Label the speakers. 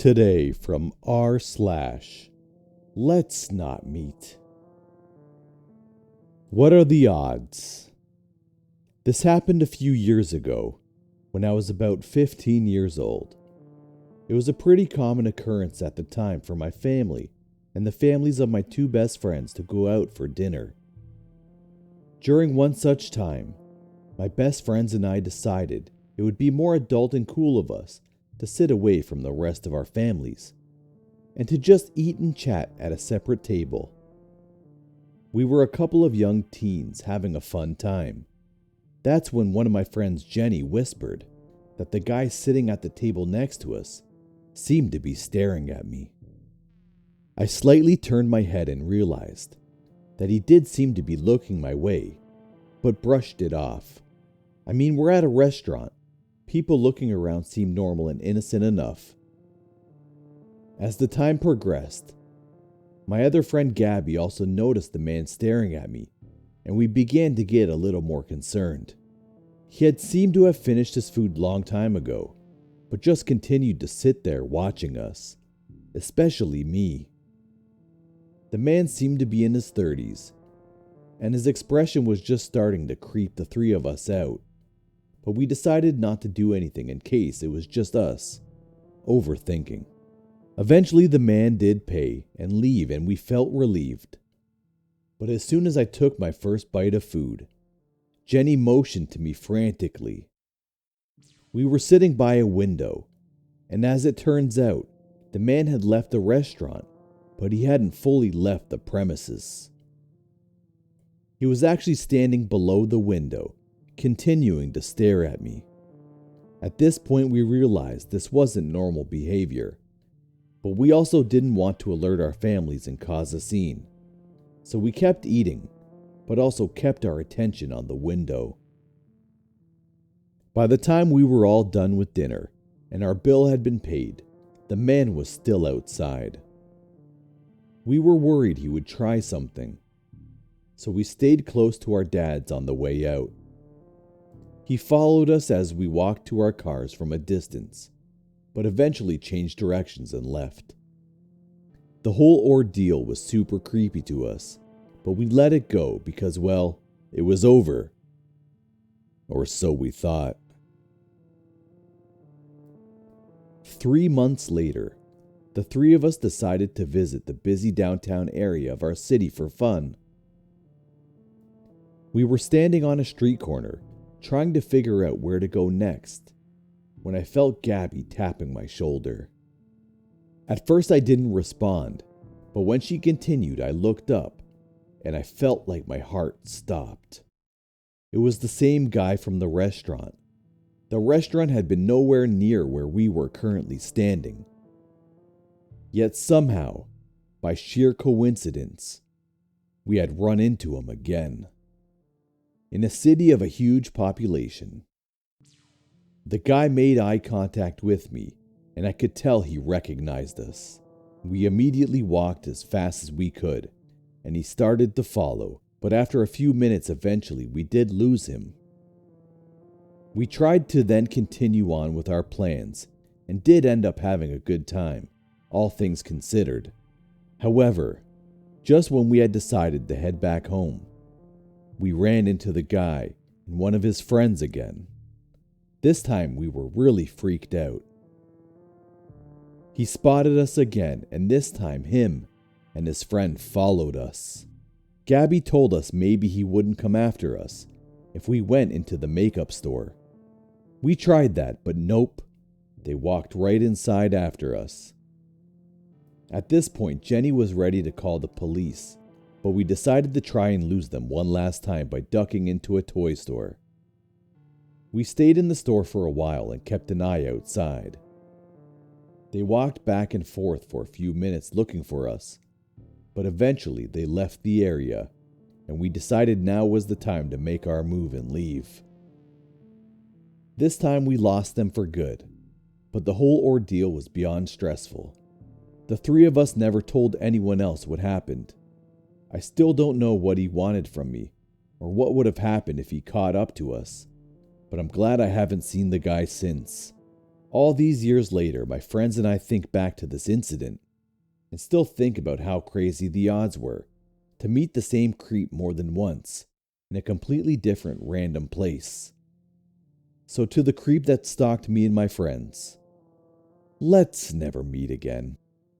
Speaker 1: Today from r/. Let's not meet. What are the odds? This happened a few years ago, when I was about 15 years old. It was a pretty common occurrence at the time for my family and the families of my two best friends to go out for dinner. During one such time, my best friends and I decided it would be more adult and cool of us to sit away from the rest of our families and to just eat and chat at a separate table. We were a couple of young teens having a fun time. That's when one of my friends, Jenny, whispered that the guy sitting at the table next to us seemed to be staring at me. I slightly turned my head and realized that he did seem to be looking my way, but brushed it off. I mean, we're at a restaurant. People looking around seemed normal and innocent enough. As the time progressed, my other friend Gabby also noticed the man staring at me, and we began to get a little more concerned. He had seemed to have finished his food long time ago, but just continued to sit there watching us, especially me. The man seemed to be in his 30s, and his expression was just starting to creep the three of us out, but we decided not to do anything in case it was just us overthinking. Eventually the man did pay and leave, and we felt relieved. But as soon as I took my first bite of food, Jenny motioned to me frantically. We were sitting by a window, and as it turns out, the man had left the restaurant, but he hadn't fully left the premises. He was actually standing below the window, continuing to stare at me. At this point, we realized this wasn't normal behavior, but we also didn't want to alert our families and cause a scene. So we kept eating, but also kept our attention on the window. By the time we were all done with dinner and our bill had been paid, the man was still outside. We were worried he would try something, so we stayed close to our dads on the way out. He followed us as we walked to our cars from a distance, but eventually changed directions and left. The whole ordeal was super creepy to us, but we let it go because, well, it was over. Or so we thought. 3 months later, the three of us decided to visit the busy downtown area of our city for fun. We were standing on a street corner, trying to figure out where to go next, when I felt Gabby tapping my shoulder. At first I didn't respond, but when she continued, I looked up, and I felt like my heart stopped. It was the same guy from the restaurant. The restaurant had been nowhere near where we were currently standing. Yet somehow, by sheer coincidence, we had run into him again. In a city of a huge population. The guy made eye contact with me, and I could tell he recognized us. We immediately walked as fast as we could, and he started to follow, but after a few minutes eventually we did lose him. We tried to then continue on with our plans, and did end up having a good time, all things considered. However, just when we had decided to head back home, we ran into the guy and one of his friends again. This time we were really freaked out. He spotted us again, and this time him and his friend followed us. Gabby told us maybe he wouldn't come after us if we went into the makeup store. We tried that, but nope, they walked right inside after us. At this point, Jenny was ready to call the police, but we decided to try and lose them one last time by ducking into a toy store. We stayed in the store for a while and kept an eye outside. They walked back and forth for a few minutes looking for us, but eventually they left the area, and we decided now was the time to make our move and leave. This time we lost them for good, but the whole ordeal was beyond stressful. The three of us never told anyone else what happened. I still don't know what he wanted from me, or what would have happened if he caught up to us, but I'm glad I haven't seen the guy since. All these years later, my friends and I think back to this incident and still think about how crazy the odds were to meet the same creep more than once in a completely different random place. So to the creep that stalked me and my friends, let's never meet again.